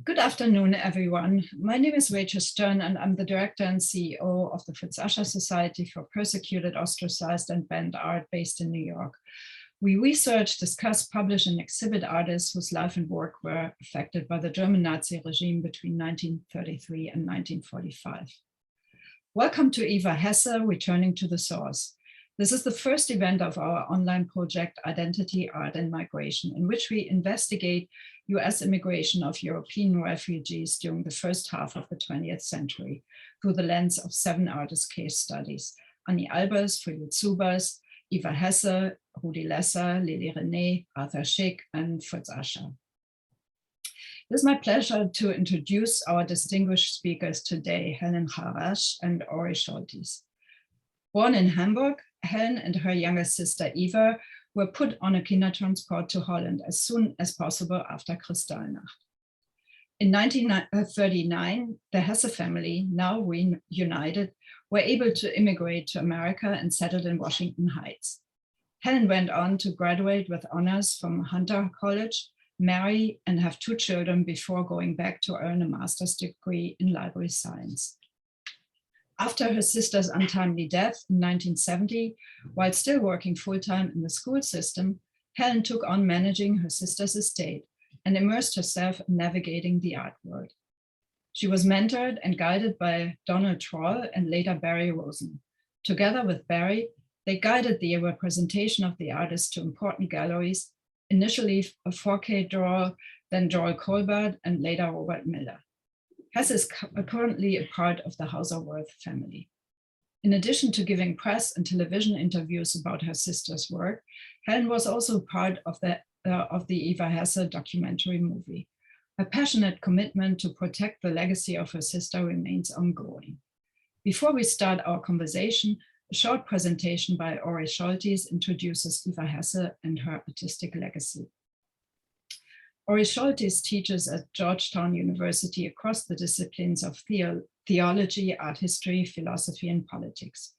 Good afternoon, everyone. My name is Rachel Stern, and I'm the Director and CEO of the Fritz Ascher Society for Persecuted, Ostracized, and Banned Art based in New York. We research, discuss, publish, and exhibit artists whose life and work were affected by the German Nazi regime between 1933 and 1945. Welcome to Eva Hesse, Returning to the Source. This is the first event of our online project, Identity, Art, and Migration, in which we investigate US immigration of European refugees during the first half of the 20th century through the lens of 7 artist case studies: Annie Albers, Friedel Zubers, Eva Hesse, Rudi Lesser, Lili René, Arthur Schick, and Fritz Ascher. It is my pleasure to introduce our distinguished speakers today, Helen Harash and Ori Scholtes. Born in Hamburg, Helen and her younger sister Eva were put on a Kindertransport to Holland as soon as possible after Kristallnacht. In 1939, the Hesse family, now reunited, were able to immigrate to America and settled in Washington Heights. Helen went on to graduate with honors from Hunter College, marry, and have 2 children before going back to earn a master's degree in library science. After her sister's untimely death in 1970, while still working full-time in the school system, Helen took on managing her sister's estate and immersed herself in navigating the art world. She was mentored and guided by Donald Troll and later Barry Rosen. Together with Barry, they guided the representation of the artist to important galleries, initially a 4K drawer, then Joel Colbert, and later Robert Miller. Hesse is currently a part of the Hauser-Wirth family. In addition to giving press and television interviews about her sister's work, Helen was also part of the Eva Hesse documentary movie. Her passionate commitment to protect the legacy of her sister remains ongoing. Before we start our conversation, a short presentation by Ori Scholtes introduces Eva Hesse and her artistic legacy. Ori Scholtes teaches at Georgetown University across the disciplines of theology, art history, philosophy, and politics.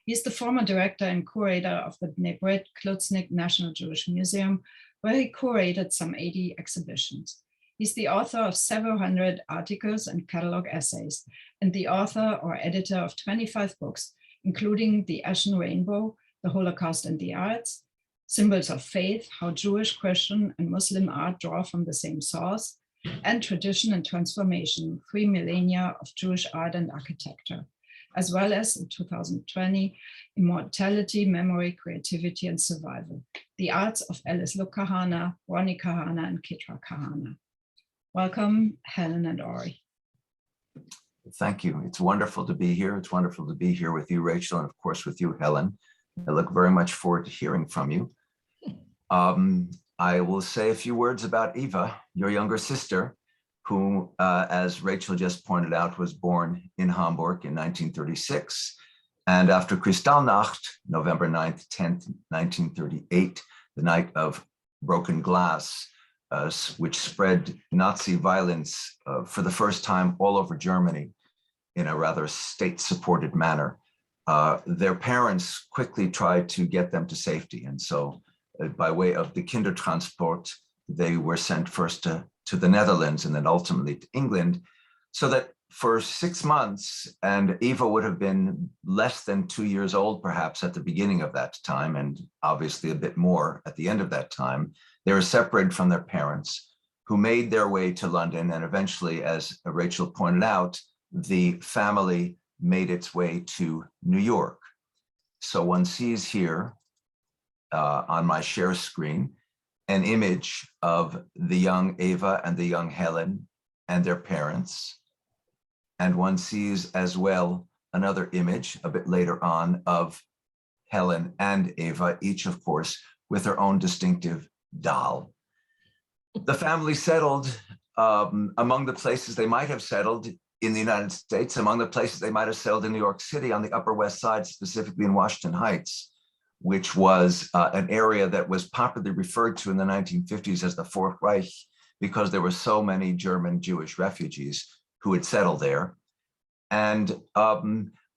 He is the former director and curator of the Bnei B'rith Klutznik National Jewish Museum, where he curated some 80 exhibitions. He's the author of several hundred articles and catalog essays, and the author or editor of 25 books, including The Ashen Rainbow, The Holocaust and the Arts, Symbols of Faith, How Jewish, Christian, and Muslim Art Draw from the Same Source, and Tradition and Transformation, 3 Millennia of Jewish Art and Architecture, as well as in 2020, Immortality, Memory, Creativity, and Survival, The Arts of Alice Luke Kahana, Ronnie Kahana, and Kitra Kahana. Welcome, Helen and Ori. Thank you. It's wonderful to be here. It's wonderful to be here with you, Rachel, and of course with you, Helen. I look very much forward to hearing from you. I will say a few words about Eva, your younger sister, who, as Rachel just pointed out, was born in Hamburg in 1936. And after Kristallnacht, November 9th, 10th, 1938, the night of broken glass, which spread Nazi violence for the first time all over Germany in a rather state-supported manner, their parents quickly tried to get them to safety. And so by way of the Kindertransport, they were sent first to the Netherlands and then ultimately to England, so that for 6 months, and Eva would have been less than 2 years old, perhaps at the beginning of that time, and obviously a bit more at the end of that time, they were separated from their parents, who made their way to London. And eventually, as Rachel pointed out, the family made its way to New York. So one sees here on my share screen an image of the young Eva and the young Helen and their parents. And one sees as well another image a bit later on of Helen and Eva, each of course with their own distinctive doll. The family settled among the places they might have settled in the United States, among the places they might have settled in New York City, on the Upper West Side, specifically in Washington Heights, which was an area that was popularly referred to in the 1950s as the Fourth Reich, because there were so many German Jewish refugees who had settled there. And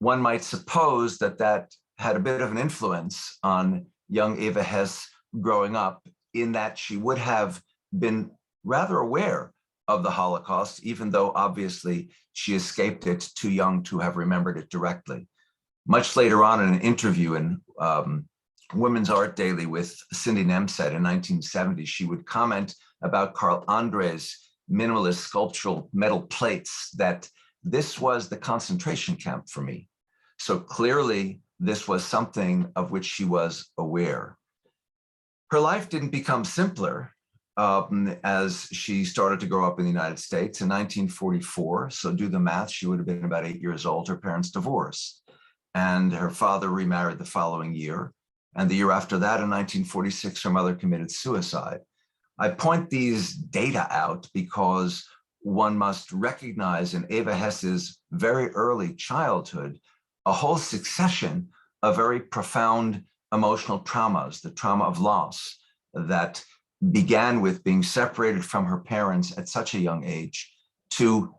one might suppose that that had a bit of an influence on young Eva Hesse growing up, in that she would have been rather aware of the Holocaust, even though obviously she escaped it too young to have remembered it directly. Much later on in an interview in Women's Art Daily with Cindy Nemset in 1970, she would comment about Carl Andre's minimalist sculptural metal plates that this was the concentration camp for me. So clearly, this was something of which she was aware. Her life didn't become simpler as she started to grow up in the United States in 1944. So do the math, she would have been about 8 years old. Her parents divorced, and her father remarried the following year. And the year after that, in 1946, her mother committed suicide. I point these data out because one must recognize in Eva Hesse's very early childhood a whole succession of very profound emotional traumas, the trauma of loss that began with being separated from her parents at such a young age to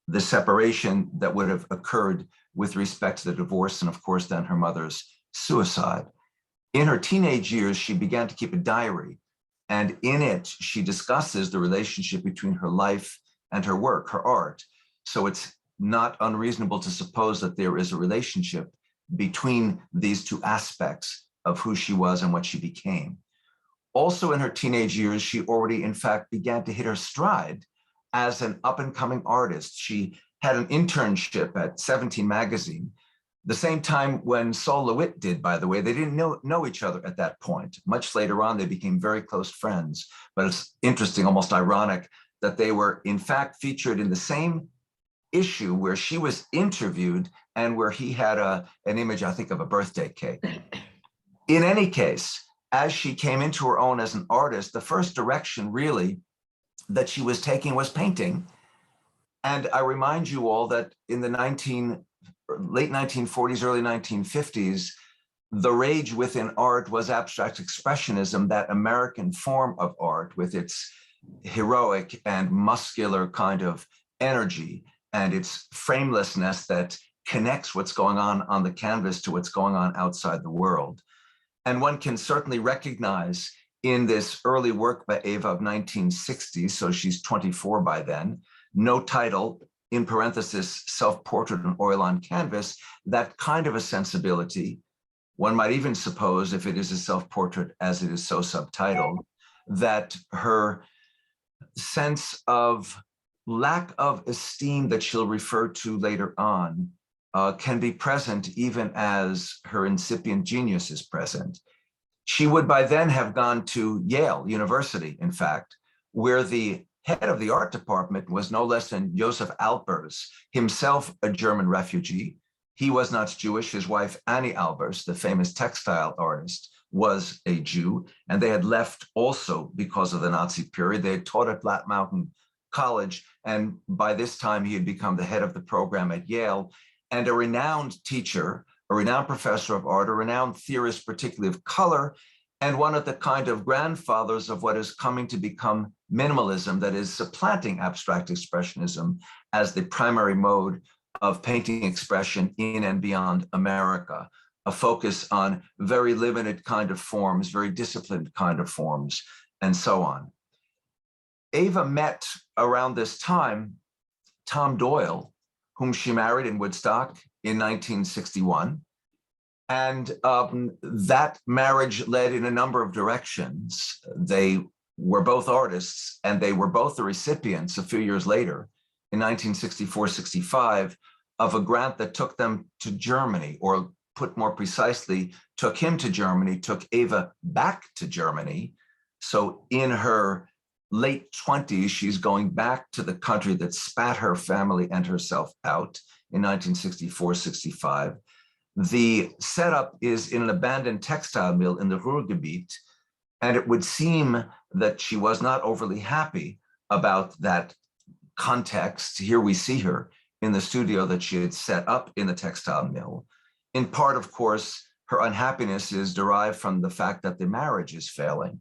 the separation that would have occurred with respect to the divorce and, of course, then her mother's suicide. In her teenage years, she began to keep a diary, and in it, she discusses the relationship between her life and her work, her art. So it's not unreasonable to suppose that there is a relationship between these two aspects of who she was and what she became. Also in her teenage years, she already, in fact, began to hit her stride as an up-and-coming artist. She had an internship at 17 magazine, the same time when Sol LeWitt did, by the way. They didn't know each other at that point. Much later on, they became very close friends. But it's interesting, almost ironic, that they were, in fact, featured in the same issue where she was interviewed and where he had an image, I think, of a birthday cake. In any case, as she came into her own as an artist, the first direction really that she was taking was painting. And I remind you all that in the late 1940s, early 1950s, the rage within art was abstract expressionism, that American form of art with its heroic and muscular kind of energy and its framelessness that connects what's going on the canvas to what's going on outside the world. And one can certainly recognize in this early work by Eva of 1960, so she's 24 by then, no title, in parenthesis, self-portrait and oil on canvas, that kind of a sensibility. One might even suppose, if it is a self-portrait as it is so subtitled, that her sense of lack of esteem that she'll refer to later on can be present even as her incipient genius is present. She would by then have gone to Yale University, in fact, where the head of the art department was no less than Josef Albers, himself a German refugee. He was not Jewish. His wife, Annie Albers, the famous textile artist, was a Jew, and they had left also because of the Nazi period. They had taught at Black Mountain College, and by this time he had become the head of the program at Yale, and a renowned teacher, a renowned professor of art, a renowned theorist, particularly of color, and one of the kind of grandfathers of what is coming to become minimalism, that is supplanting abstract expressionism as the primary mode of painting expression in and beyond America, a focus on very limited kind of forms, very disciplined kind of forms, and so on. Eva met around this time Tom Doyle, whom she married in Woodstock in 1961. And that marriage led in a number of directions. They were both artists, and they were both the recipients a few years later, in 1964-65, of a grant that took them to Germany, or put more precisely, took him to Germany, took Eva back to Germany. So in her late 20s, she's going back to the country that spat her family and herself out in 1964-65. The setup is in an abandoned textile mill in the Ruhrgebiet, and it would seem that she was not overly happy about that context. Here we see her in the studio that she had set up in the textile mill. In part, of course, her unhappiness is derived from the fact that the marriage is failing,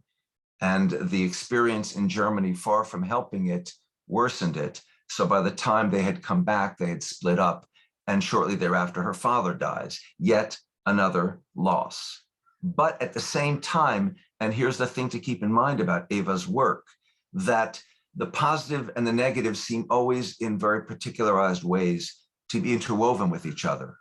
and the experience in Germany, far from helping it, worsened it. So by the time they had come back, they had split up. And shortly thereafter, her father dies, yet another loss. But at the same time, and here's the thing to keep in mind about Eva's work, that the positive and the negative seem always in very particularized ways to be interwoven with each other.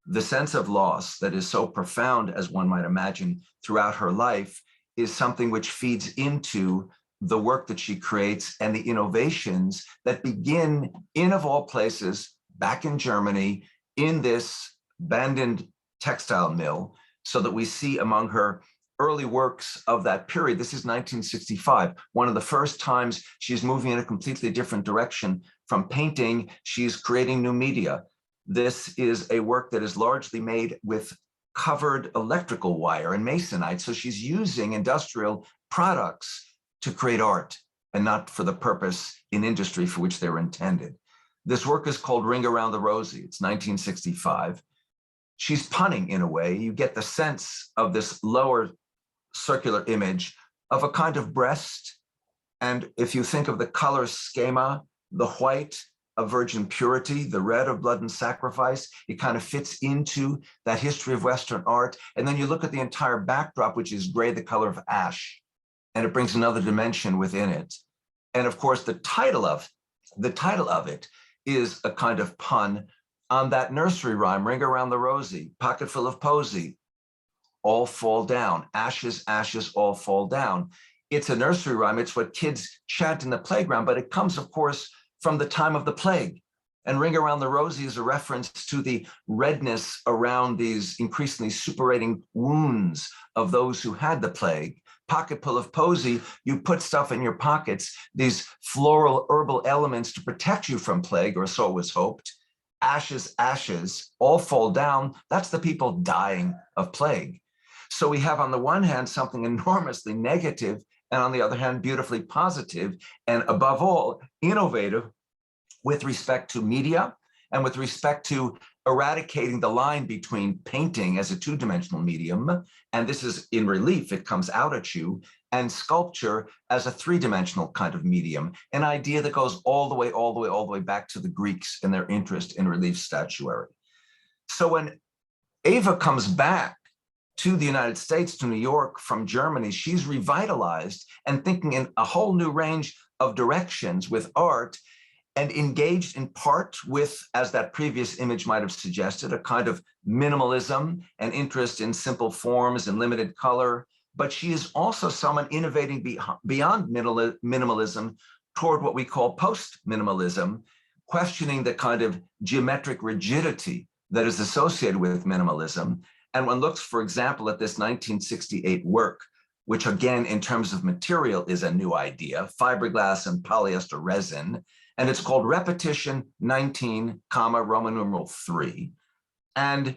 The sense of loss that is so profound, as one might imagine, throughout her life is something which feeds into the work that she creates and the innovations that begin in, of all places, back in Germany, in this abandoned textile mill, so that we see among her early works of that period, this is 1965, one of the first times she's moving in a completely different direction from painting. She's creating new media. This is a work that is largely made with covered electrical wire and masonite. So she's using industrial products to create art and not for the purpose in industry for which they were intended. This work is called Ring Around the Rosie. It's 1965. She's punning in a way. You get the sense of this lower circular image of a kind of breast. And if you think of the color schema, the white of virgin purity, the red of blood and sacrifice, it kind of fits into that history of Western art. And then you look at the entire backdrop, which is gray, the color of ash, and it brings another dimension within it. And of course, the title of it is a kind of pun on that nursery rhyme, Ring Around the Rosie, pocket full of posy, all fall down, ashes, ashes, all fall down. It's a nursery rhyme. It's what kids chant in the playground, but it comes, of course, from the time of the plague. And Ring Around the Rosie is a reference to the redness around these increasingly suppurating wounds of those who had the plague. Pocket full of posy, you put stuff in your pockets, these floral herbal elements to protect you from plague, or so it was hoped. Ashes, ashes, all fall down. That's the people dying of plague. So we have on the one hand something enormously negative, and on the other hand, beautifully positive, and above all, innovative with respect to media and with respect to eradicating the line between painting as a two-dimensional medium, and this is in relief, it comes out at you, and sculpture as a three-dimensional kind of medium, an idea that goes all the way back to the Greeks and their interest in relief statuary. So when Eva comes back to the United States, to New York from Germany, she's revitalized and thinking in a whole new range of directions with art, and engaged in part with, as that previous image might have suggested, a kind of minimalism and interest in simple forms and limited color. But she is also someone innovating beyond minimalism toward what we call post-minimalism, questioning the kind of geometric rigidity that is associated with minimalism. And one looks, for example, at this 1968 work, which again, in terms of material, is a new idea, fiberglass and polyester resin, and it's called Repetition 19, Roman numeral 3. And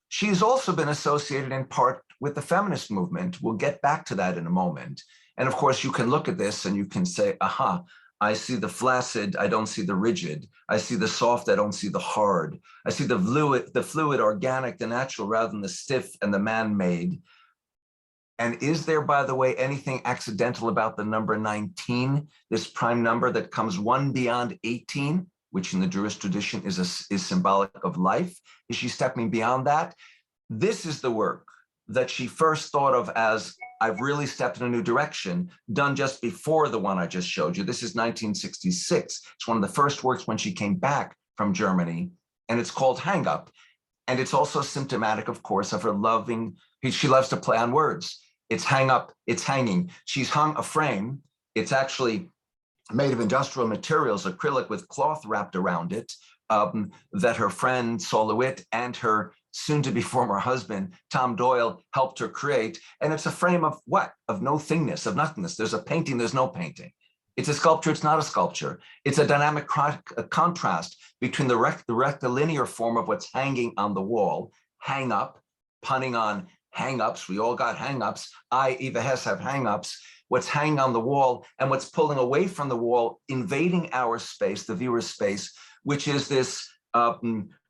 she's also been associated in part with the feminist movement. We'll get back to that in a moment. And of course, you can look at this and you can say, aha, I see the flaccid, I don't see the rigid. I see the soft, I don't see the hard. I see the fluid, organic, the natural, rather than the stiff and the man-made. And is there, by the way, anything accidental about the number 19, this prime number that comes one beyond 18, which in the Jewish tradition is symbolic of life? Is she stepping beyond that? This is the work that she first thought of as, I've really stepped in a new direction, done just before the one I just showed you. This is 1966. It's one of the first works when she came back from Germany, and it's called Hang Up. And it's also symptomatic, of course, of her loving, she loves to play on words. It's hang up, it's hanging. She's hung a frame. It's actually made of industrial materials, acrylic with cloth wrapped around it, that her friend Sol LeWitt and her soon-to-be former husband, Tom Doyle, helped her create. And it's a frame of what? Of no thingness, of nothingness. There's a painting, there's no painting. It's a sculpture, it's not a sculpture. It's a dynamic contrast between the rectilinear form of what's hanging on the wall, hang up, punning on hang-ups. We all got hang-ups. I, Eva Hess, have hang-ups. What's hanging on the wall and what's pulling away from the wall, invading our space, the viewer's space, which is this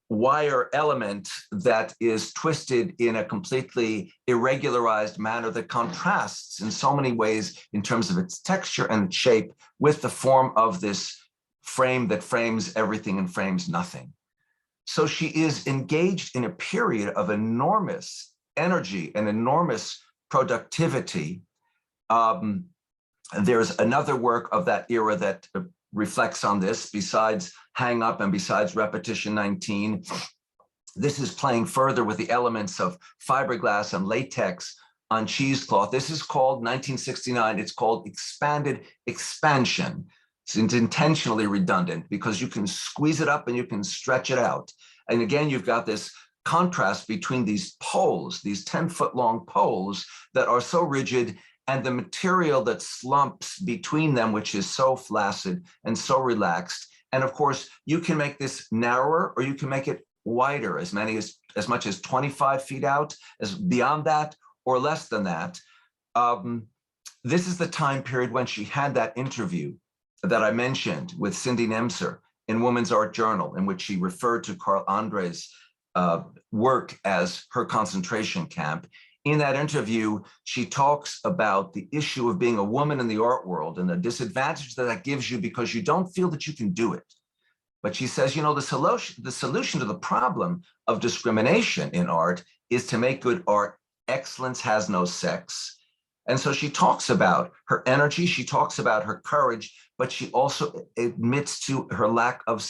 wire element that is twisted in a completely irregularized manner that contrasts in so many ways in terms of its texture and its shape with the form of this frame that frames everything and frames nothing. So she is engaged in a period of enormous energy and enormous productivity, There's another work of that era that reflects on this, besides Hang Up and besides Repetition 19. This is playing further with the elements of fiberglass and latex on cheesecloth. This is called 1969. It's called Expanded Expansion. It's intentionally redundant because you can squeeze it up and you can stretch it out. And again, you've got this contrast between these poles, these 10-foot long poles that are so rigid, and the material that slumps between them, which is so flaccid and so relaxed. And of course, you can make this narrower or you can make it wider, as much as 25 feet out, as beyond that, or less than that. This is the time period when she had that interview that I mentioned with Cindy Nemser in Woman's Art Journal, in which she referred to Carl Andre's work as her concentration camp. In that interview, she talks about the issue of being a woman in the art world and the disadvantage that that gives you because you don't feel that you can do it. But she says, you know, the solution to the problem of discrimination in art is to make good art. Excellence has no sex. And so she talks about her energy, she talks about her courage, but she also admits to her lack of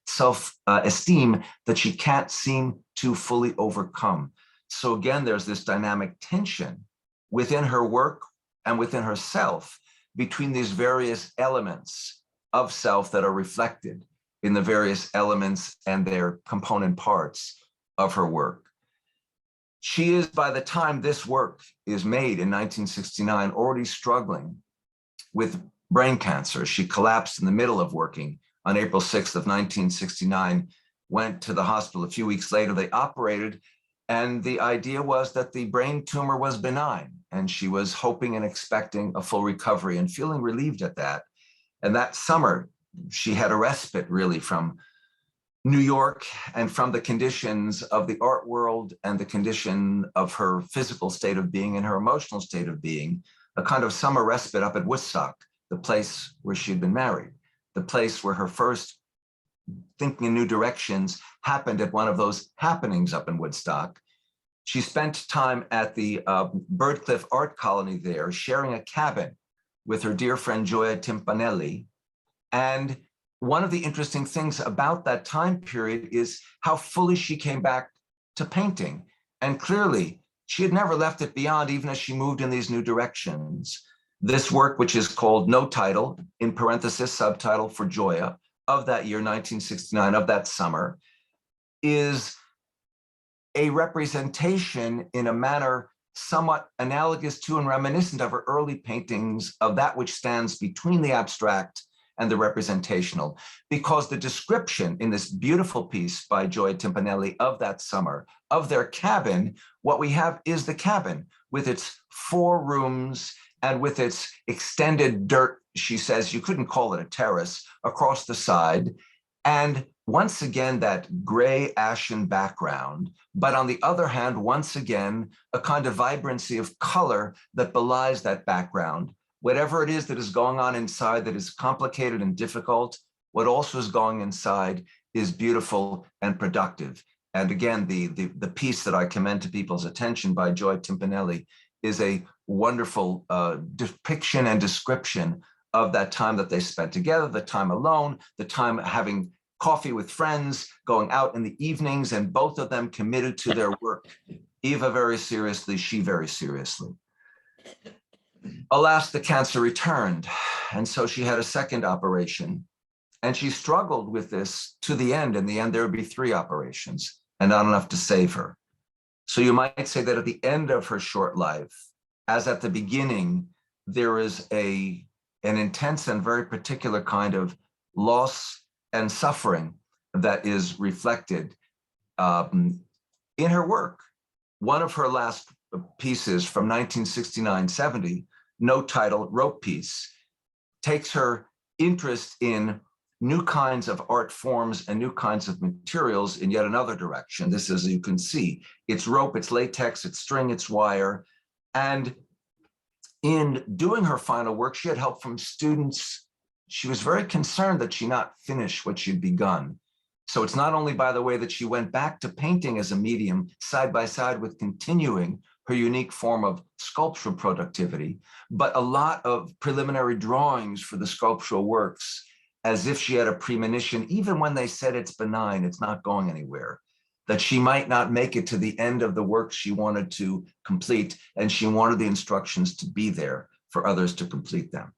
self-esteem that she can't seem to fully overcome. So again, there's this dynamic tension within her work and within herself between these various elements of self that are reflected in the various elements and their component parts of her work. She is, by the time this work is made in 1969, already struggling with brain cancer. She collapsed in the middle of working on April 6th of 1969, went to the hospital a few weeks later. They operated, and the idea was that the brain tumor was benign, and she was hoping and expecting a full recovery and feeling relieved at that. And that summer, she had a respite really from New York and from the conditions of the art world and the condition of her physical state of being and her emotional state of being, a kind of summer respite up at Woodstock, the place where she'd been married, the place where her first thinking in new directions happened at one of those happenings up in Woodstock. She spent time at the Birdcliff Art Colony there, sharing a cabin with her dear friend Gioia Timpanelli. And one of the interesting things about that time period is how fully she came back to painting. And clearly, she had never left it beyond, even as she moved in these new directions. This work, which is called No Title, in parenthesis, subtitle for Gioia, of that year, 1969, of that summer, is a representation in a manner somewhat analogous to and reminiscent of her early paintings of that which stands between the abstract and the representational, because the description in this beautiful piece by Gioia Timpanelli of that summer, of their cabin, what we have is the cabin with its 4 rooms and with its extended dirt, she says, you couldn't call it a terrace, across the side. And once again, that gray ashen background, but on the other hand, once again, a kind of vibrancy of color that belies that background. Whatever it is that is going on inside that is complicated and difficult, what also is going inside is beautiful and productive. And again, the piece that I commend to people's attention by Gioia Timpanelli is a wonderful depiction and description of that time that they spent together, the time alone, the time having coffee with friends, going out in the evenings, and both of them committed to their work. Eva very seriously, she very seriously. Alas, the cancer returned, and so she had a second operation, and she struggled with this to the end. In the end, there would be 3 operations and not enough to save her. So you might say that at the end of her short life, as at the beginning, there is an intense and very particular kind of loss and suffering that is reflected in her work. One of her last pieces from 1969-70, No Title, rope piece, takes her interest in new kinds of art forms and new kinds of materials in yet another direction. This, as you can see, it's rope, it's latex, it's string, it's wire. And in doing her final work, she had help from students. She was very concerned that she not finish what she'd begun. So it's not only, by the way, that she went back to painting as a medium side by side with continuing her unique form of sculptural productivity, but a lot of preliminary drawings for the sculptural works, as if she had a premonition, even when they said it's benign, it's not going anywhere, that she might not make it to the end of the work she wanted to complete, and she wanted the instructions to be there for others to complete them.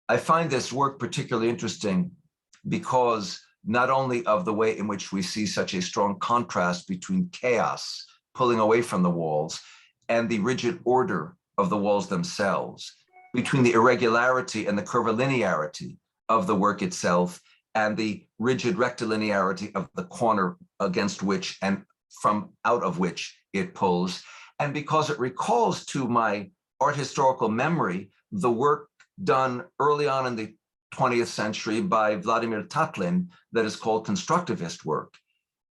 I find this work particularly interesting because not only of the way in which we see such a strong contrast between chaos pulling away from the walls and the rigid order of the walls themselves, between the irregularity and the curvilinearity of the work itself and the rigid rectilinearity of the corner against which and from out of which it pulls. And because it recalls to my art historical memory the work done early on in the 20th century by Vladimir Tatlin that is called constructivist work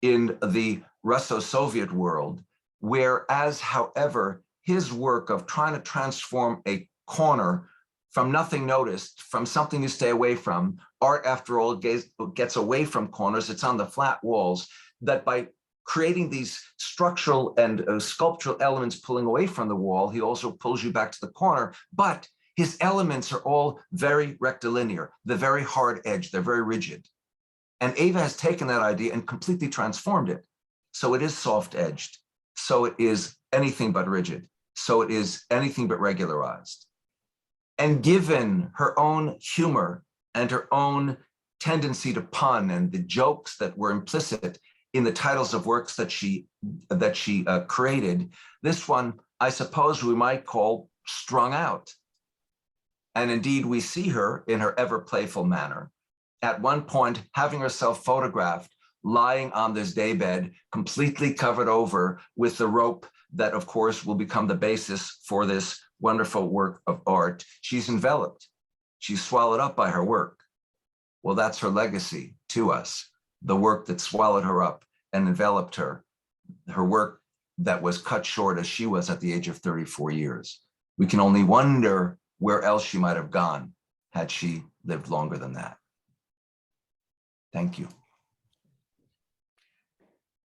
in the Russo-Soviet world, whereas, however, his work of trying to transform a corner from nothing noticed, from something you stay away from, art, after all, gets away from corners, it's on the flat walls, that by creating these structural and sculptural elements pulling away from the wall, he also pulls you back to the corner, but his elements are all very rectilinear, the very hard edge, they're very rigid. And Eva has taken that idea and completely transformed it. So it is soft-edged, so it is anything but rigid, so it is anything but regularized. And given her own humor and her own tendency to pun and the jokes that were implicit in the titles of works that she created, this one, I suppose we might call Strung Out. And indeed, we see her in her ever playful manner, at one point having herself photographed lying on this daybed, completely covered over with the rope that, of course, will become the basis for this wonderful work of art. She's enveloped. She's swallowed up by her work. Well, that's her legacy to us, the work that swallowed her up and enveloped her, her work that was cut short as she was at the age of 34 years. We can only wonder where else she might have gone had she lived longer than that. Thank you.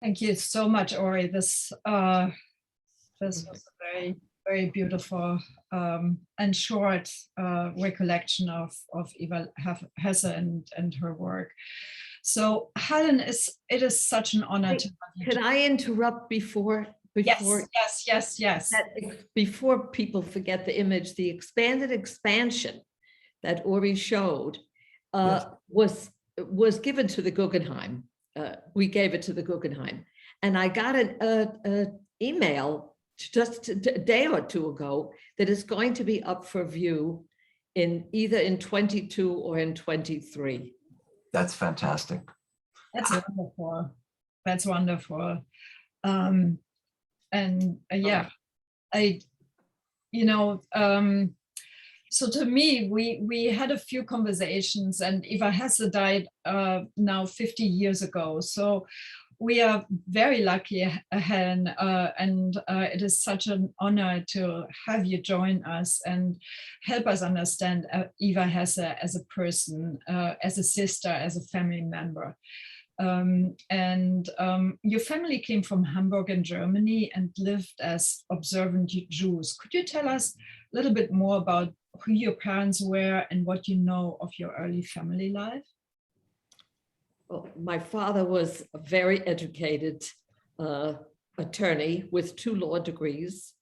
Thank you so much, Ori. This was a very, very beautiful and short recollection of Eva Hesse and her work. So Helen, it is such an honor to have you. Could I interrupt before? Yes. Before people forget the image, the expanded expansion that Ori showed was given to the Guggenheim. We gave it to the Guggenheim, and I got an email just a day or two ago that is going to be up for view in either in 22 or in 23. That's fantastic. That's wonderful. That's wonderful. So to me, we had a few conversations, and Eva Hesse died now 50 years ago. So we are very lucky, Helen, and it is such an honor to have you join us and help us understand Eva Hesse as a person, as a sister, as a family member. Your family came from Hamburg in Germany and lived as observant Jews. Could you tell us a little bit more about who your parents were and what you know of your early family life? Well, my father was a very educated attorney with 2 law degrees.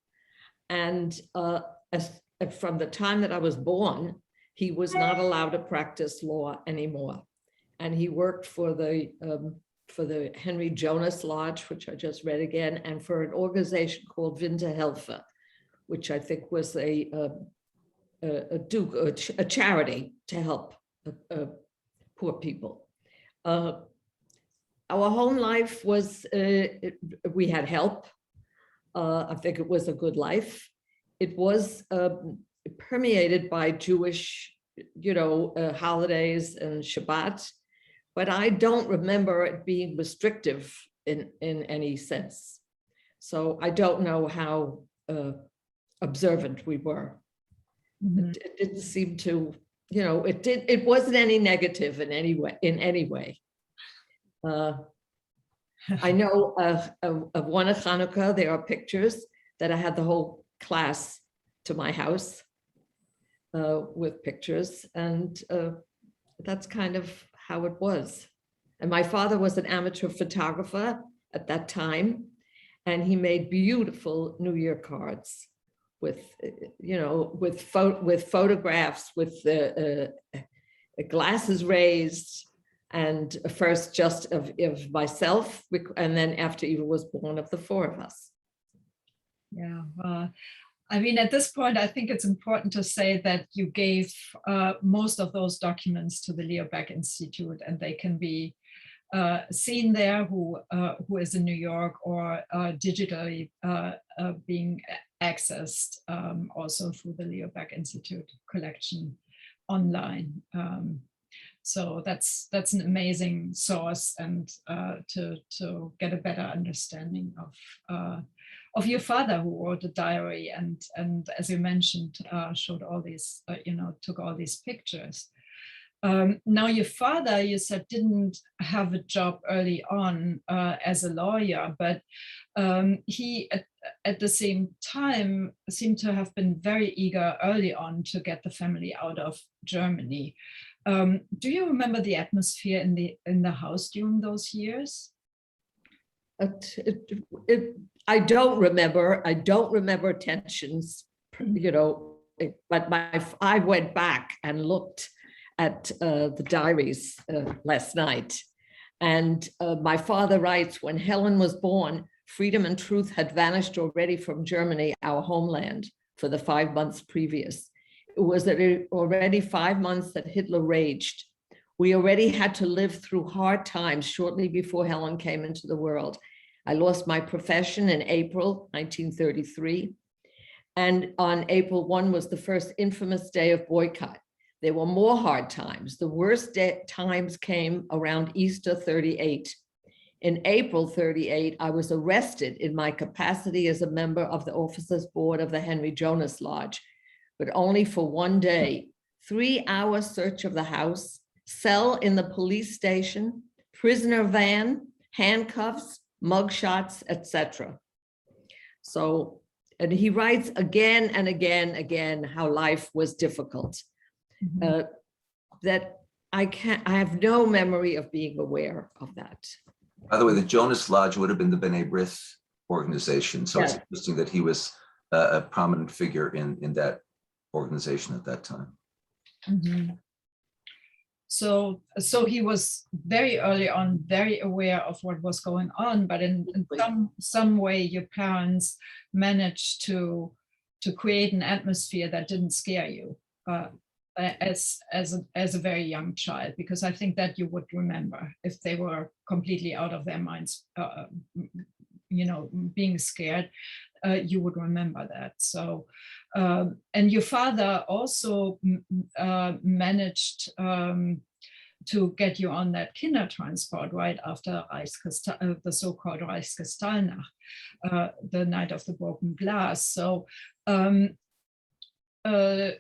And from the time that I was born, he was not allowed to practice law anymore. And he worked for the Henry Jonas Lodge, which I just read again, and for an organization called Winterhelfer, which I think was a charity to help poor people. Our home life was, we had help. I think it was a good life. It was permeated by Jewish, holidays and Shabbat, but I don't remember it being restrictive in any sense. So I don't know how observant we were. Mm-hmm. It didn't seem to, it wasn't any negative in any way. I know of one of Hanukkah, there are pictures that I had the whole class to my house with pictures, and that's kind of how it was. And my father was an amateur photographer at that time, and he made beautiful New Year cards with, you know, with photographs, with the glasses raised, and first just of myself, and then after Eva was born, of the four of us. Yeah, I mean, at this point, I think it's important to say that you gave most of those documents to the Leo Baeck Institute, and they can be seen there, who is in New York, or digitally being accessed also through the Leo Baeck Institute collection online. So that's an amazing source, and to get a better understanding of your father, who wrote a diary, and as you mentioned, showed all these, took all these pictures. Now your father, you said, didn't have a job early on as a lawyer, but he at the same time seemed to have been very eager early on to get the family out of Germany. Do you remember the atmosphere in the house during those years? I don't remember tensions, you know, but I went back and looked at the diaries last night. And my father writes, when Helen was born, freedom and truth had vanished already from Germany, our homeland, for the 5 months previous. It was already 5 months that Hitler raged. We already had to live through hard times shortly before Helen came into the world. I lost my profession in April 1933. And on April 1 was the first infamous day of boycott. There were more hard times. The worst times came around Easter 38. In April 38, I was arrested in my capacity as a member of the officers' board of the Henry Jonas Lodge, but only for 1 day. 3-hour search of the house, cell in the police station, prisoner van, handcuffs, mugshots, etc. So, and he writes again and again how life was difficult. That I have no memory of being aware of that. By the way, the Jonas Lodge would have been the B'nai B'rith organization. So It's interesting that he was a prominent figure in that organization at that time. Mm-hmm. So he was very early on very aware of what was going on, but in some way your parents managed to create an atmosphere that didn't scare you as a very young child, because I think that you would remember if they were completely out of their minds, being scared, you would remember that. So, and your father also managed to get you on that Kindertransport right after the so-called Reichskristallnacht, the night of the broken glass. So,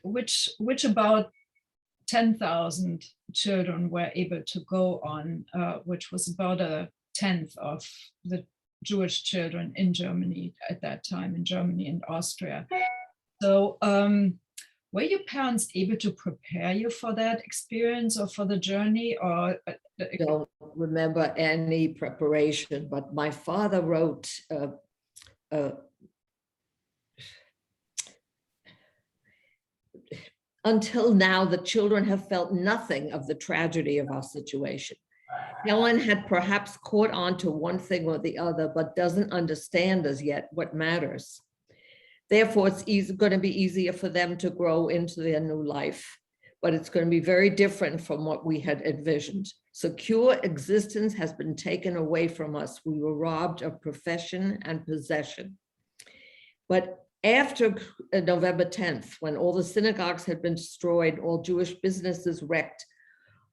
which about 10,000 children were able to go on, which was about 1/10 of the Jewish children in Germany at that time, in Germany and Austria. So were your parents able to prepare you for that experience or for the journey? Or I don't remember any preparation, but my father wrote until now, the children have felt nothing of the tragedy of our situation. Helen had perhaps caught on to one thing or the other, but doesn't understand as yet what matters. Therefore, it's going to be easier for them to grow into their new life, but it's going to be very different from what we had envisioned. Secure existence has been taken away from us. We were robbed of profession and possession. But after November 10th, when all the synagogues had been destroyed, all Jewish businesses wrecked,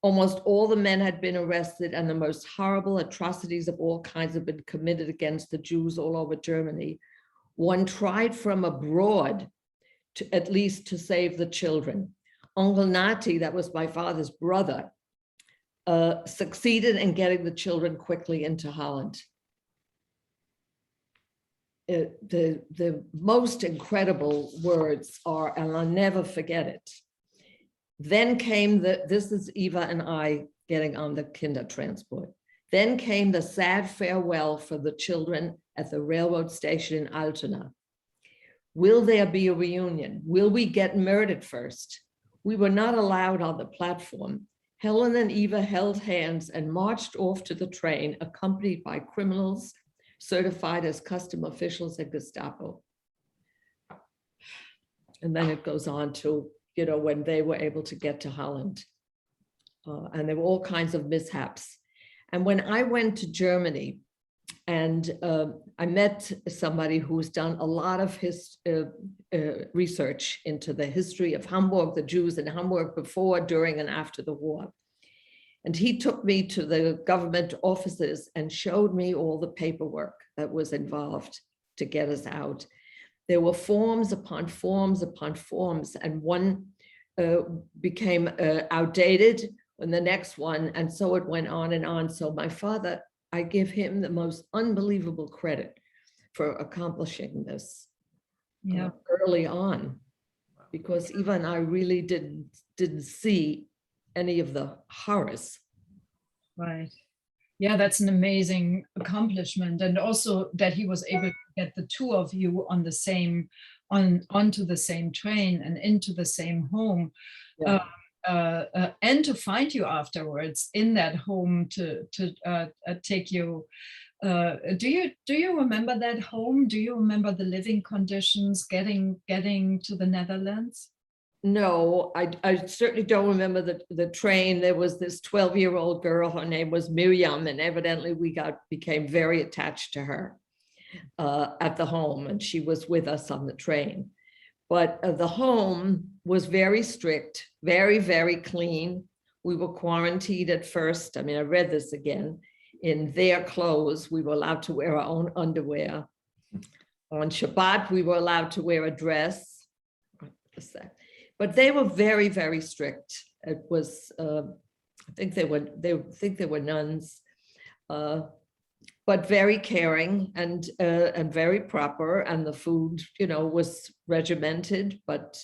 almost all the men had been arrested, and the most horrible atrocities of all kinds have been committed against the Jews all over Germany, one tried from abroad at least to save the children. Uncle Nati, that was my father's brother, succeeded in getting the children quickly into Holland. the most incredible words are, and I'll never forget it. Then came this is Eva and I getting on the kinder transport. Then came the sad farewell for the children at the railroad station in Altona. Will there be a reunion? Will we get murdered first? We were not allowed on the platform. Helen and Eva held hands and marched off to the train, accompanied by criminals certified as custom officials at Gestapo. And then it goes on to, you know, when they were able to get to Holland. And there were all kinds of mishaps. And when I went to Germany, and I met somebody who's done a lot of his research into the history of Hamburg, the Jews in Hamburg before, during, and after the war. And he took me to the government offices and showed me all the paperwork that was involved to get us out. There were forms upon forms upon forms, and one became outdated, and the next one, and so it went on and on. So my father, I give him the most unbelievable credit for accomplishing this early on, because Eva and I really didn't see any of the horrors. Right. Yeah, that's an amazing accomplishment. And also that he was able to get the two of you on the same, onto the same train and into the same home. Yeah. And to find you afterwards in that home to take you. Do you remember that home? Do you remember the living conditions getting to the Netherlands? No, I certainly don't remember the train. There was this 12-year-old girl, her name was Miriam, and evidently we became very attached to her at the home, and she was with us on the train. But the home was very strict, very, very clean. We were quarantined at first. I mean, I read this again. In their clothes, we were allowed to wear our own underwear. On Shabbat, we were allowed to wear a dress. But they were very, very strict. It was, I think they were nuns, but very caring and very proper. And the food, you know, was regimented, but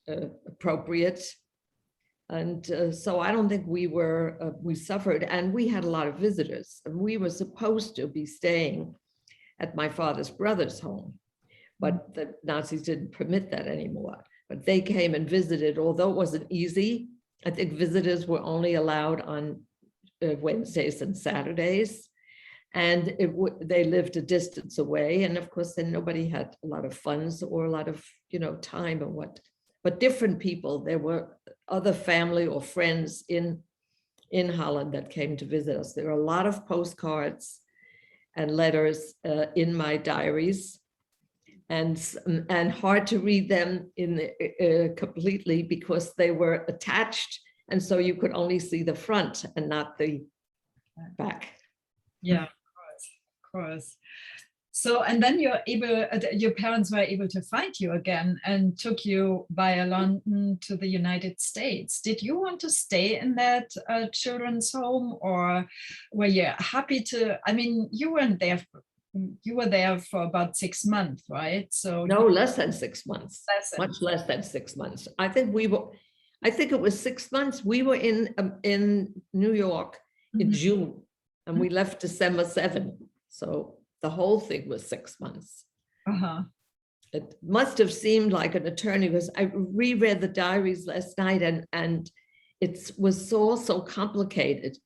appropriate. And so I don't think we suffered, and we had a lot of visitors, and we were supposed to be staying at my father's brother's home, but the Nazis didn't permit that anymore. But they came and visited, although it wasn't easy. I think visitors were only allowed on Wednesdays and Saturdays, and they lived a distance away. And of course, then nobody had a lot of funds or a lot of, you know, time or what. But different people, there were other family or friends in Holland that came to visit us. There were a lot of postcards and letters in my diaries. And hard to read them completely because they were attached, and so you could only see the front and not the back. Yeah, of course. So, and then your parents were able to find you again and took you via London to the United States. Did you want to stay in that children's home, or were you happy to? I mean, you weren't there. You were there for about 6 months, right? So no, less than 6 months. Much less than 6 months. I think it was 6 months. We were in New York in June, and we left December 7. So the whole thing was 6 months. It must have seemed like an eternity, because I reread the diaries last night, and it was so complicated.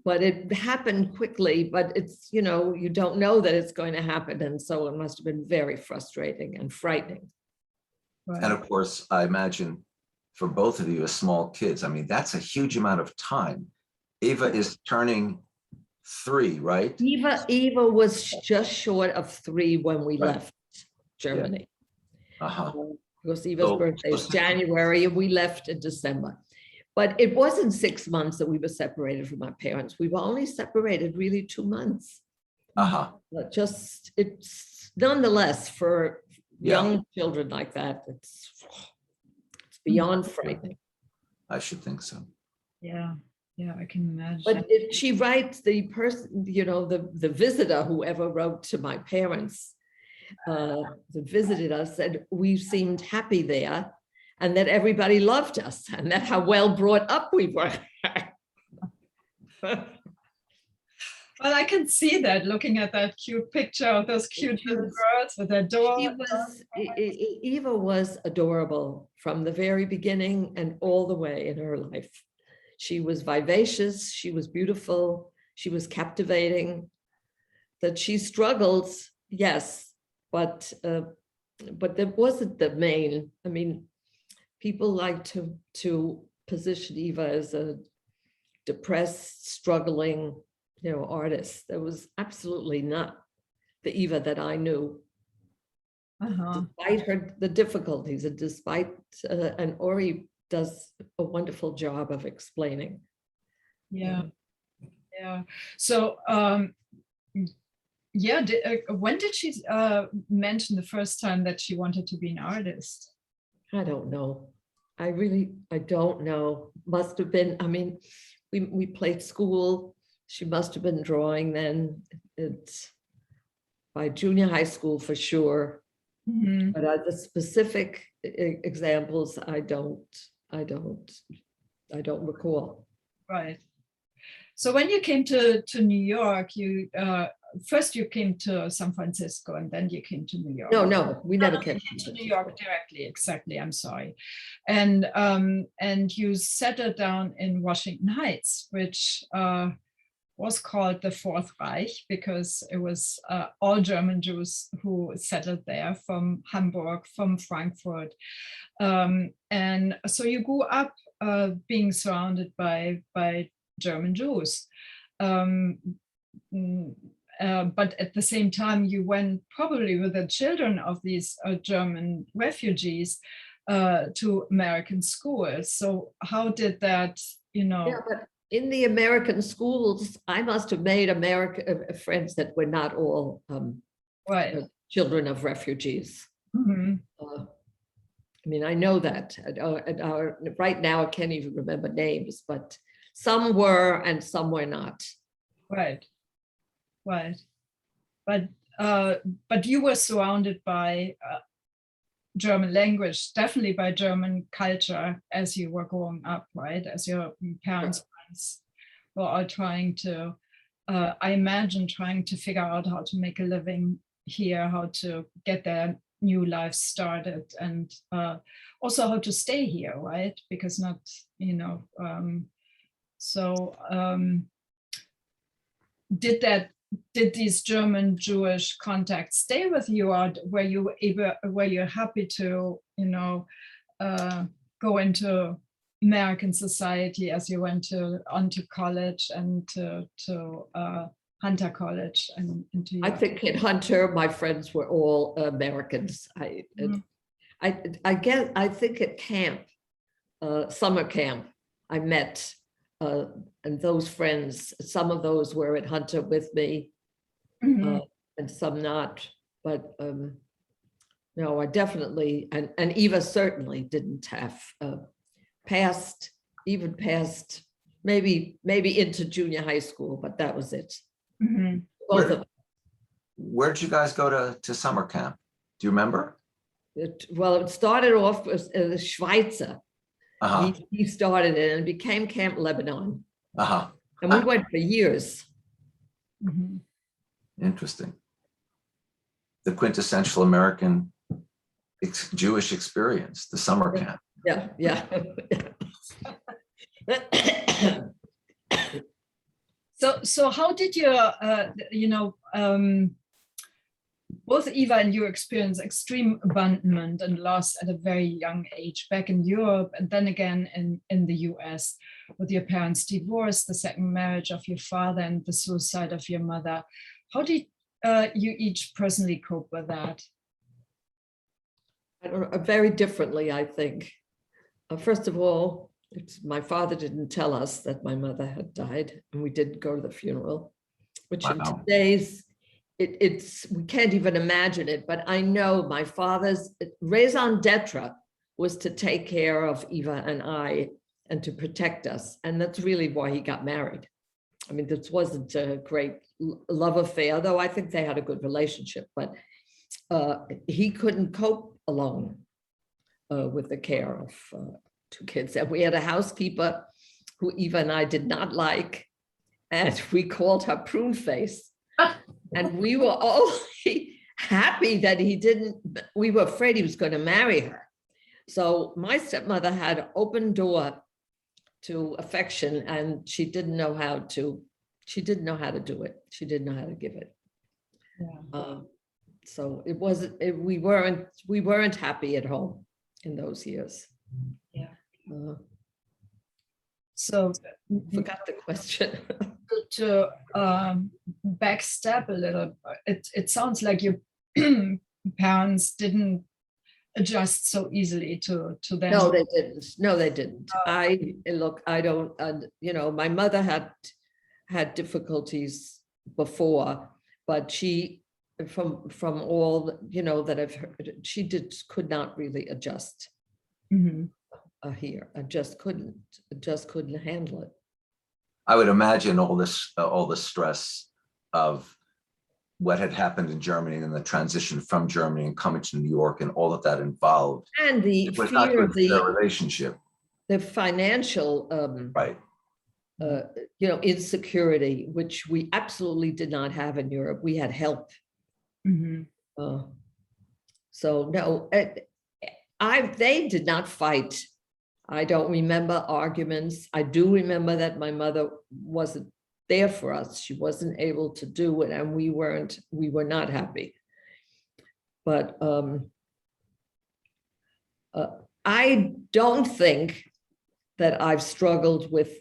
But it happened quickly, but it's, you know, you don't know that it's going to happen. And so it must have been very frustrating and frightening. Right. And of course, I imagine for both of you as small kids, I mean, that's a huge amount of time. Eva is turning 3, right? Eva was just short of 3 when we left Germany. Yeah. Because Eva's birthday is January, and we left in December. But it wasn't 6 months that we were separated from our parents. We were only separated really 2 months. But just, it's nonetheless for young children like that, it's beyond frightening. I should think so. Yeah, I can imagine. But she writes, the person, you know, the visitor, whoever wrote to my parents, that visited us said we seemed happy there and that everybody loved us and that how well brought up we were. Well, I can see that looking at that cute picture of those cute little girls with their door. Eva was adorable from the very beginning and all the way in her life. She was vivacious, she was beautiful, she was captivating. That she struggled, yes, but that wasn't the main. I mean, people like to position Eva as a depressed, struggling, artist. That was absolutely not the Eva that I knew. Despite the difficulties, and despite and Ori does a wonderful job of explaining. Yeah. So when did she mention the first time that she wanted to be an artist? I don't know. I don't know. Must have been, I mean, we played school. She must have been drawing then. It's by junior high school for sure. Mm-hmm. But the specific examples, I don't recall. Right. So when you came to New York, you first you came to San Francisco and then you came to New York. No, we never came to New York directly. Exactly. I'm sorry. And you settled down in Washington Heights, which was called the Fourth Reich because it was all German Jews who settled there from Hamburg, from Frankfurt. And so you grew up being surrounded by German Jews. But at the same time, you went probably with the children of these German refugees to American schools. So how did that, Yeah, but in the American schools, I must have made friends that were not all right. Children of refugees. Mm-hmm. I mean, I know that. Right now, I can't even remember names, but some were and some were not. Right. But you were surrounded by German language, definitely by German culture as you were growing up, right? As your parents were all trying to, I imagine, trying to figure out how to make a living here, how to get their new life started, and also how to stay here, right? Because not, did these German Jewish contacts stay with you, or were you happy to go into American society as you went onto college and to Hunter College and into I think at Hunter my friends were all Americans. I think at camp, summer camp, I met and those friends, some of those were at Hunter with me, Mm-hmm. and some not. But no, I definitely, and Eva certainly didn't have past maybe into junior high school, but that was it. Mm-hmm. Both of them. Where did you guys go to summer camp? Do you remember? It started off with the Schweitzer. Uh-huh. He started it and it became Camp Lebanon. Uh-huh. And we went for years. Mm-hmm. Interesting. The quintessential American Jewish experience, the summer camp. Yeah. So how did your both Eva and you experience extreme abandonment and loss at a very young age back in Europe, and then again in the US with your parents' divorce, the second marriage of your father, and the suicide of your mother. How did you each personally cope with that? I don't know, very differently, I think. First of all, my father didn't tell us that my mother had died, and we didn't go to the funeral, which in today's, we can't even imagine it, but I know my father's raison d'etre was to take care of Eva and I and to protect us. And that's really why he got married. I mean, this wasn't a great love affair, though I think they had a good relationship, but he couldn't cope alone with the care of 2 kids. And we had a housekeeper who Eva and I did not like, and we called her Prune Face. And we were all happy that he didn't, we were afraid he was going to marry her. So my stepmother had an open door to affection, and she didn't know how to do it. She didn't know how to give it. Yeah. So it wasn't, we weren't happy at home in those years. Yeah. Uh, So Forgot the question. to backstep a little, it sounds like your parents didn't adjust so easily to them. No, they didn't. No, they didn't. I don't, my mother had difficulties before, but she, from all, that I've heard, she could not really adjust Mhm. here. I just couldn't handle it. I would imagine all this stress of what had happened in Germany and the transition from Germany and coming to New York and all of that involved. And the It was not fear good of for their relationship, the financial, right? insecurity, which we absolutely did not have in Europe. We had help. Mhm. So no, they did not fight. I don't remember arguments. I do remember that my mother wasn't there for us. She wasn't able to do it, and we were not happy. But I don't think that I've struggled with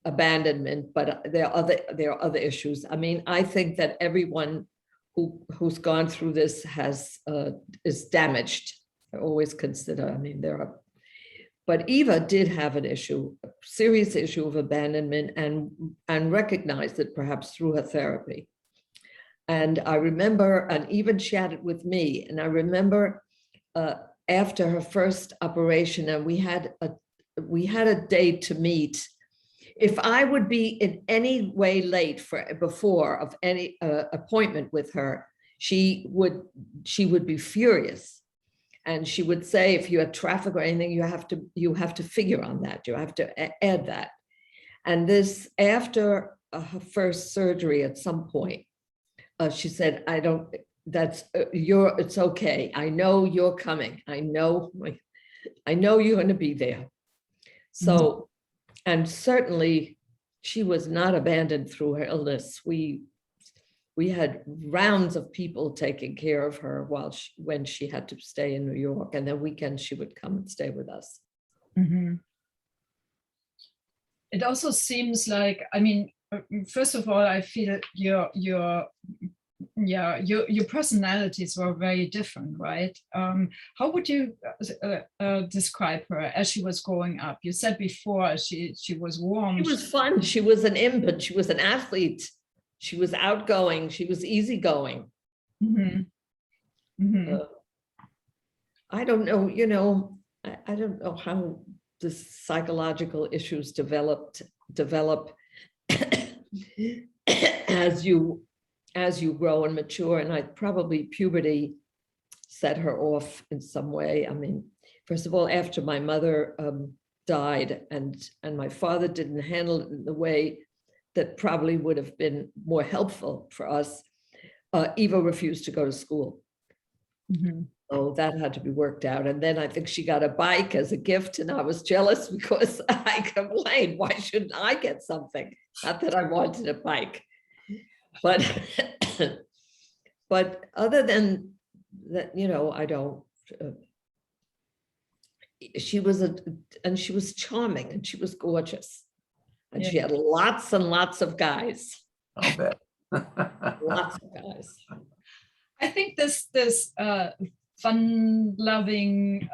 abandonment, but there are other issues. I mean, I think that everyone who's gone through this is damaged. I always consider, I mean, but Eva did have an issue, a serious issue of abandonment, and recognized it perhaps through her therapy. And I remember, and even she had it with me, and I remember after her first operation, and we had a date to meet. If I would be in any way late before of any appointment with her, she would be furious. And she would say, if you had traffic or anything, you have to figure on that. You have to add that. And this, after her first surgery at some point, she said, it's okay. I know you're coming. I know you're going to be there. So, and certainly she was not abandoned through her illness. We had rounds of people taking care of her when she had to stay in New York, and then weekends she would come and stay with us. Mhm. It also seems like, I mean, first of all, I feel your personalities were very different, right? How would you describe her as she was growing up? You said before she was warm. She was fun. She was an imp. She was an athlete. She was outgoing. She was easygoing. Mm-hmm. Mm-hmm. I don't know, I don't know how the psychological issues develop as you grow and mature. And probably puberty set her off in some way. I mean, first of all, after my mother died and my father didn't handle it in the way that probably would have been more helpful for us, Eva refused to go to school. Mm-hmm. So that had to be worked out. And then I think she got a bike as a gift, and I was jealous because I complained, why shouldn't I get something? Not that I wanted a bike, but but other than that, I don't. She was charming, and she was gorgeous, and she had lots and lots of guys. I'll bet. Lots of guys. I think this fun-loving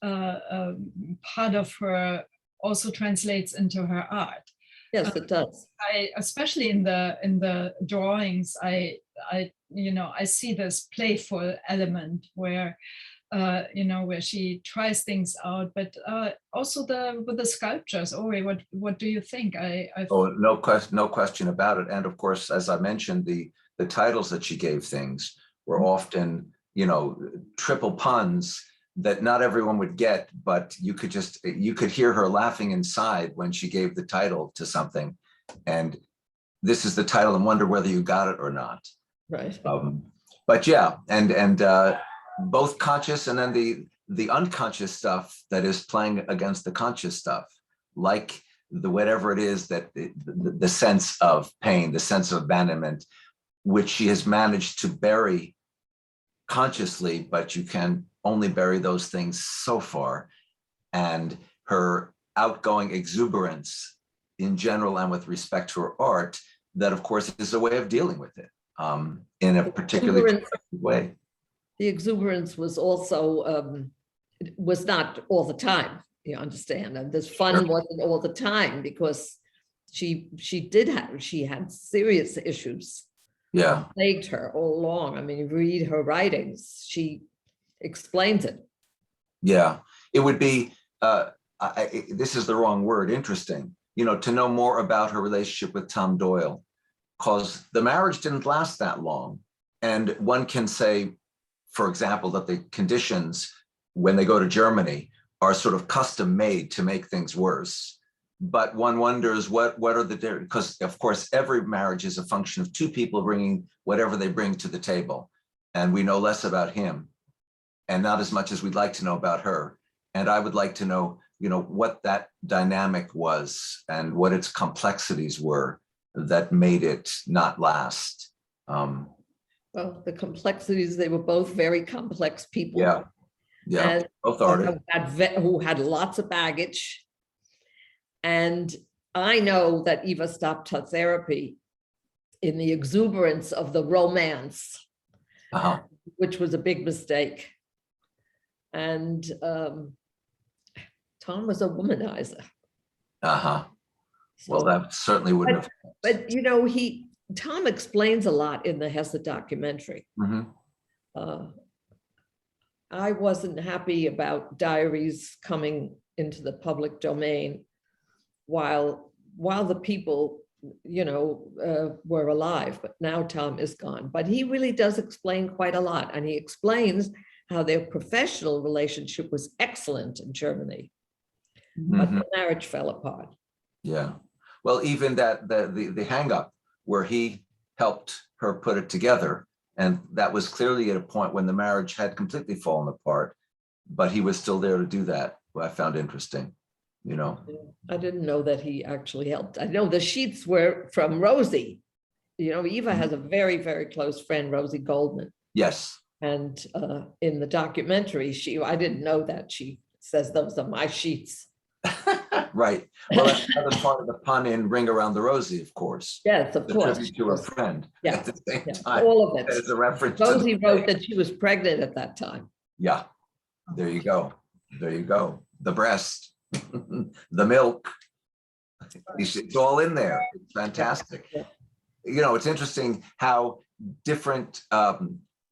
part of her also translates into her art. Yes, it does. Especially in the drawings, I see this playful element where where she tries things out, but also with the sculptures. Ori, what do you think? Oh, no question about it. And of course, as I mentioned, the titles that she gave things were often, triple puns that not everyone would get, but you could hear her laughing inside when she gave the title to something. And this is the title and wonder whether you got it or not. Right. But yeah, and both conscious and then the unconscious stuff that is playing against the conscious stuff, like the whatever it is that the sense of pain, the sense of abandonment, which she has managed to bury consciously, but you can only bury those things so far. And her outgoing exuberance in general and with respect to her art, that of course is a way of dealing with it in a particularly way. The exuberance was also, was not all the time, you understand, and this fun Sure. wasn't all the time because she had serious issues Yeah, plagued her all along. I mean, you read her writings, she explains it. yeah. It would be, this is the wrong word, interesting, to know more about her relationship with Tom Doyle, because the marriage didn't last that long. And one can say, for example, that the conditions when they go to Germany are sort of custom made to make things worse. But one wonders what are the different, because of course, every marriage is a function of two people bringing whatever they bring to the table. And we know less about him and not as much as we'd like to know about her. And I would like to know, what that dynamic was and what its complexities were that made it not last. Well, the complexities, they were both very complex people. Yeah, yeah, And both are. who had lots of baggage. And I know that Eva stopped her therapy in the exuberance of the romance, Uh-huh. which was a big mistake. And Tom was a womanizer. Uh-huh. So- Well, that certainly wouldn't have. But Tom explains a lot in the Hesse documentary. Mhm. I wasn't happy about diaries coming into the public domain while the people, were alive, but now Tom is gone. But he really does explain quite a lot. And he explains how their professional relationship was excellent in Germany, but Mhm. the marriage fell apart. Yeah. Well, even that the hang up where he helped her put it together, and that was clearly at a point when the marriage had completely fallen apart, but he was still there to do that. What I found interesting, I didn't know that he actually helped. I know the sheets were from Rosie. Eva has a very, very close friend, Rosie Goldman. Yes. And in the documentary, I didn't know that. She says those are my sheets. Right. Well, that's another part of the pun in Ring Around the Rosie, of course. Yes, of The course. tribute to her friend Yeah, at the same Yeah, time. all of it. As a reference to Rosie the wrote that she was pregnant at that time. Yeah. There you go. There you go. The breast, the milk. It's all in there. It's fantastic. Yeah. It's interesting how different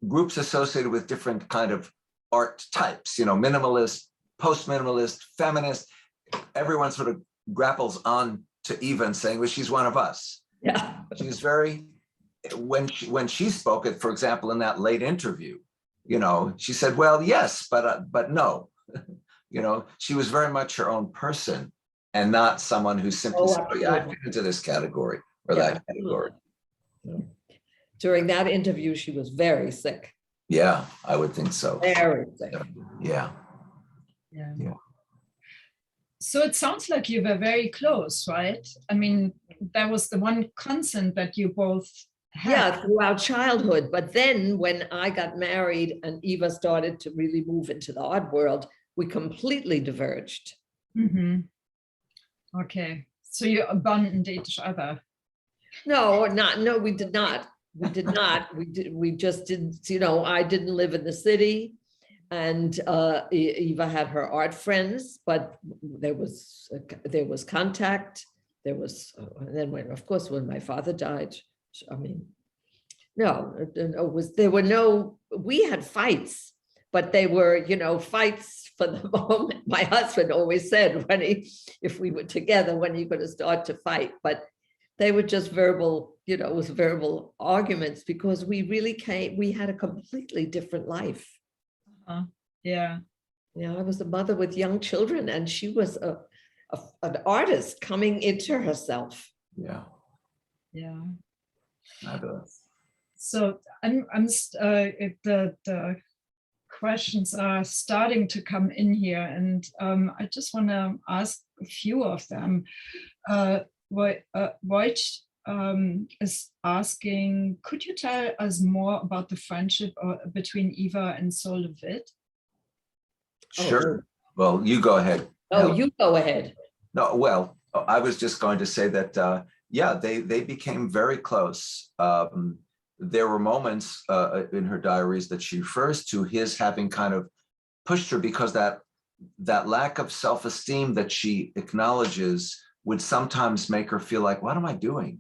groups associated with different kind of art types, minimalist, post-minimalist, feminist, everyone sort of grapples on to Eva and saying, well, she's one of us. Yeah. She's very, when she spoke it, for example, in that late interview, she said, well, yes, but no, she was very much her own person and not someone who simply said, oh, yeah, I fit into this category or that category. During that interview, she was very sick. Yeah, I would think so. Very sick. Yeah. Yeah. So it sounds like you were very close, right? I mean, that was the one constant that you both had. Yeah, throughout childhood. But then when I got married and Eva started to really move into the art world, we completely diverged. Mm-hmm. Okay. So you abandoned each other. No, we did not. We did not. We just didn't, I didn't live in the city. And Eva had her art friends, but there was contact. There was, and then when my father died, we had fights, but they were, fights for the moment. My husband always said if we were together, when are you going to start to fight? But they were just verbal, it was verbal arguments because we had a completely different life. Yeah. I was a mother with young children, and she was an artist coming into herself. Yeah. Yeah. Fabulous. So the questions are starting to come in here, and I just want to ask a few of them. Wojt is asking, could you tell us more about the friendship between Eva and Sol LeWitt? Sure. Well, you go ahead. Oh, you go ahead. No, well, I was just going to say that, yeah, they became very close. There were moments in her diaries that she refers to his having kind of pushed her, because that lack of self-esteem that she acknowledges would sometimes make her feel like, what am I doing?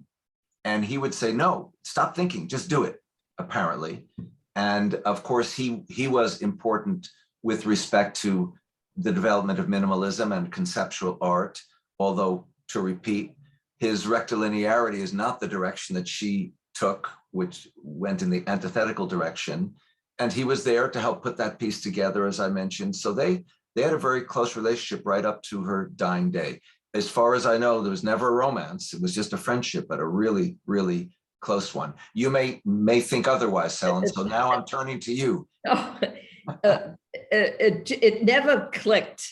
And he would say, no, stop thinking, just do it, apparently. And of course, he was important with respect to the development of minimalism and conceptual art, although, to repeat, his rectilinearity is not the direction that she took, which went in the antithetical direction. And he was there to help put that piece together, as I mentioned. So they had a very close relationship right up to her dying day. As far as I know, there was never a romance. It was just a friendship, but a really, really close one. You may think otherwise, Helen. So now I'm turning to you. It never clicked.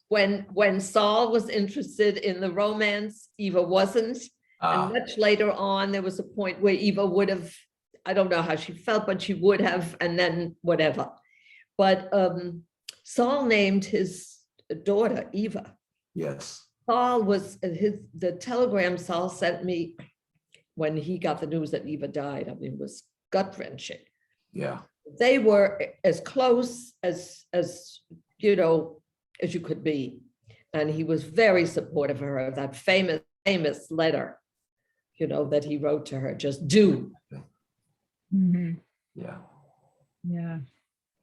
When Sol was interested in the romance, Eva wasn't. And much later on, there was a point where Eva would have, I don't know how she felt, but she would have, and then whatever. But Sol named his daughter Eva. Yes. Sol was the telegram Sol sent me when he got the news that Eva died. I mean, it was gut-wrenching. Yeah. They were as close as you could be. And he was very supportive of her. That famous letter, that he wrote to her, just do. Mm-hmm. Yeah. Yeah.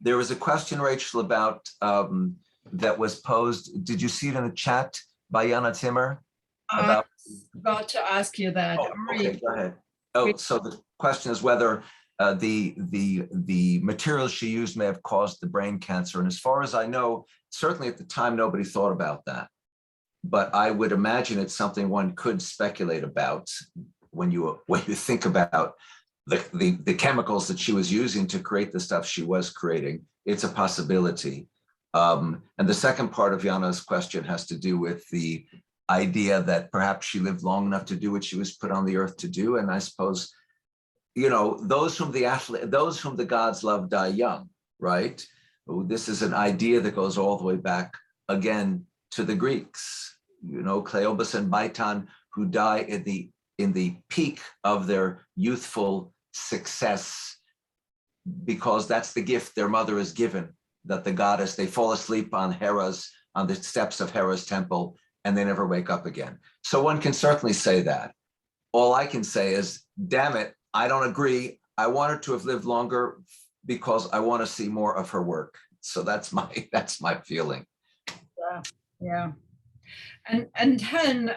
There was a question, Rachel, about that was posed. Did you see it in the chat by Jana Timmer? I was about to ask you that. Oh, okay, go ahead. Oh, so the question is whether the materials she used may have caused the brain cancer. And as far as I know, certainly at the time, nobody thought about that. But I would imagine it's something one could speculate about when you think about the chemicals that she was using to create the stuff she was creating. It's a possibility. And the second part of Jana's question has to do with the idea that perhaps she lived long enough to do what she was put on the earth to do. And I suppose, those whom the gods love die young, right? This is an idea that goes all the way back again to the Greeks, Cleobus and Baitan, who die in the peak of their youthful success, because that's the gift their mother is given, that the goddess, they fall asleep on the steps of Hera's temple, and they never wake up again. So one can certainly say that. All I can say is, damn it, I don't agree. I want her to have lived longer because I want to see more of her work. So that's my feeling. Yeah. And Helen,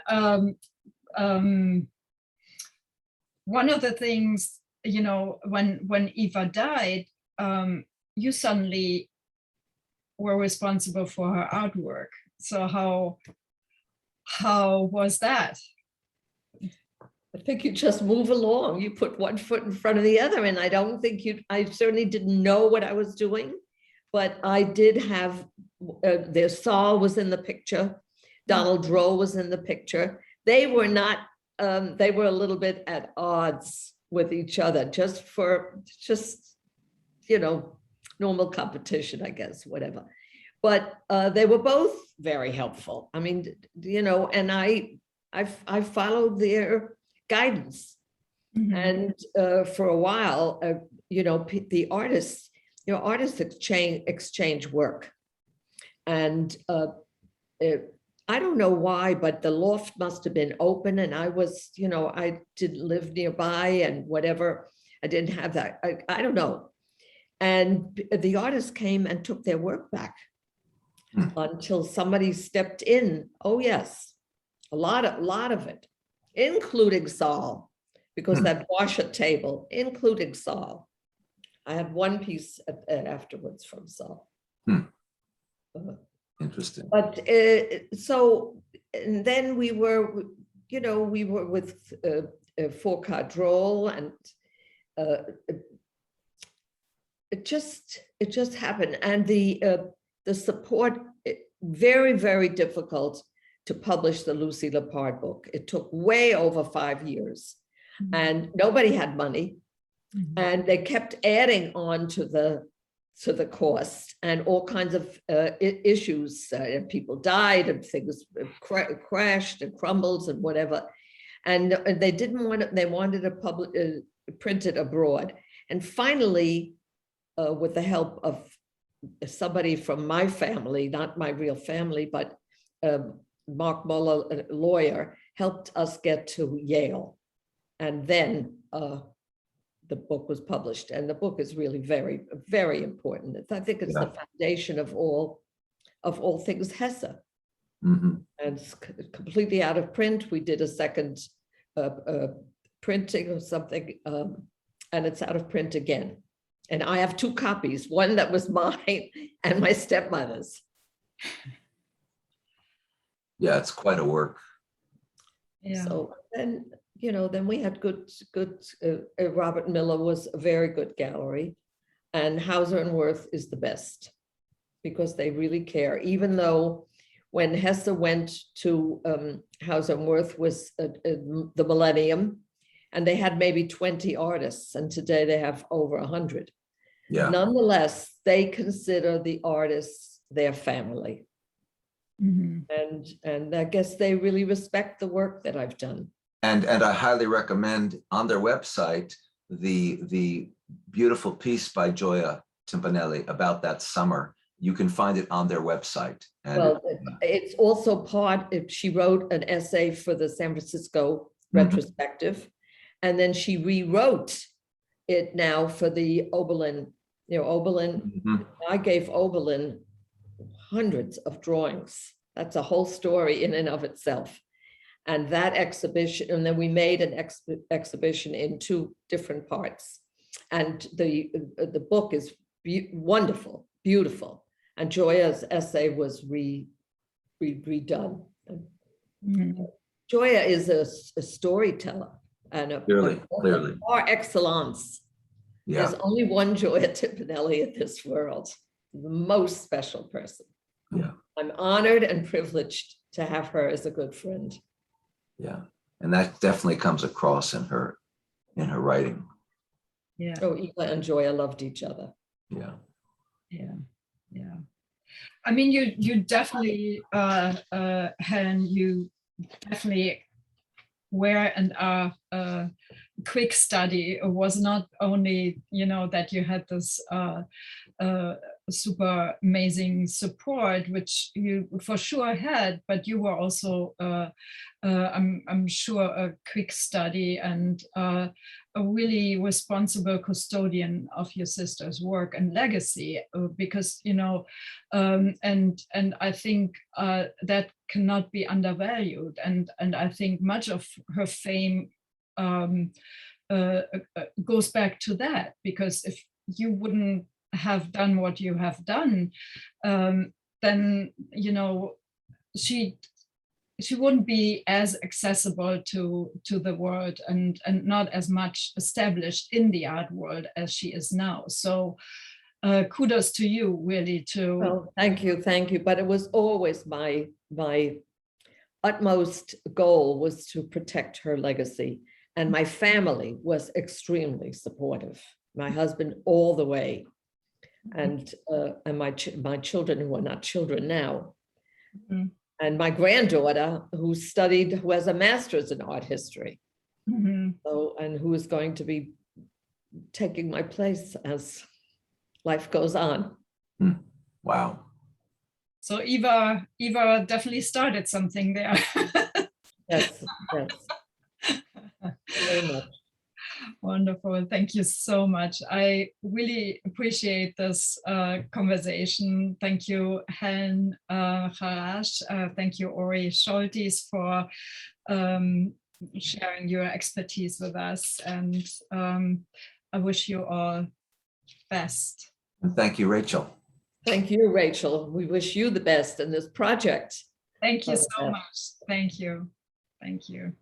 one of the things, when Eva died, you suddenly were responsible for her artwork. So how was that? I think you just move along. You put one foot in front of the other. And I certainly didn't know what I was doing, but I did have, Sol was in the picture. Donald Rowe was in the picture. They were not, they were a little bit at odds with each other, just normal competition, I guess, whatever. But they were both very helpful. I mean, and I followed their guidance. Mm-hmm. And for a while, the artists exchange work. And I don't know why, but the loft must have been open, and I didn't live nearby and whatever. I didn't have that. I don't know. And the artists came and took their work back until somebody stepped in. Oh yes, a lot of it. including Saul, because Hmm. that washer table, including Saul. I had one piece afterwards from Saul. Hmm. Uh, Interesting. But so, and then we were, you know, we were with Fourcade Droll, and it just happened. And the support, very, very difficult to publish the Lucy Lippard book. It took way over 5 years, and nobody had money, and they kept adding on to the cost, and all kinds of issues. And people died, and things crashed and crumbled and whatever. And they didn't want it. They wanted to print it abroad. And finally, with the help of somebody from my family, not my real family, but Mark Muller, a lawyer, helped us get to Yale. And then the book was published. And the book is really very, very important. I think it's the foundation of all things Hesse. Mm-hmm. And it's completely out of print. We did a second printing or something, and it's out of print again. And I have 2 copies, one that was mine and my stepmother's. Yeah, it's quite a work. Yeah. So then, you know, then we had good, Robert Miller was a very good gallery, and Hauser and Wirth is the best because they really care. Even though when Hesse went to Hauser and Wirth was the millennium, and they had maybe 20 artists, and today they have over 100. Yeah. Nonetheless, they consider the artists their family. And I guess they really respect the work that I've done. And I highly recommend on their website the beautiful piece by Gioia Timpanelli about that summer. You can find it on their website. And well, it's also she wrote an essay for the San Francisco retrospective, and then she rewrote it now for the Oberlin. You know, Oberlin, I gave Oberlin hundreds of drawings. That's a whole story in and of itself. And that exhibition, and then we made an exhibition in 2 different parts. And the book is wonderful, beautiful. And Gioia's essay was redone. Gioia is a storyteller and clearly. Par excellence. Yeah. There's only one Gioia Timpanelli in this world, the most special person. Yeah. I'm honored and privileged to have her as a good friend. Yeah. And that definitely comes across in her writing. Yeah. Oh, Eva and Gioia loved each other. Yeah. Yeah. Yeah. I mean, you definitely, Helen, you definitely were and are a quick study. It was not only, you know, that you had this super amazing support, which you for sure had, but you were also, I'm sure, a quick study and a really responsible custodian of your sister's work and legacy, because, you know, and I think that cannot be undervalued. And I think much of her fame goes back to that, because if you wouldn't have done what you have done, then, you know, she wouldn't be as accessible to the world and not as much established in the art world as she is now. So kudos to you, really. Well, thank you. But it was always my utmost goal was to protect her legacy, and my family was extremely supportive. My husband all the way, and my children, who are not children now. And my granddaughter, who has a master's in art history, so, and who is going to be taking my place as life goes on. Wow. So Eva definitely started something there. Yes. Very much. Wonderful. Thank you so much. I really appreciate this conversation. Thank you, Helen Harash. Thank you, Ori Scholtes, for sharing your expertise with us. And I wish you all best. And thank you, Rachel. Thank you, Rachel. We wish you the best in this project. Thank you so much. Thank you. Thank you.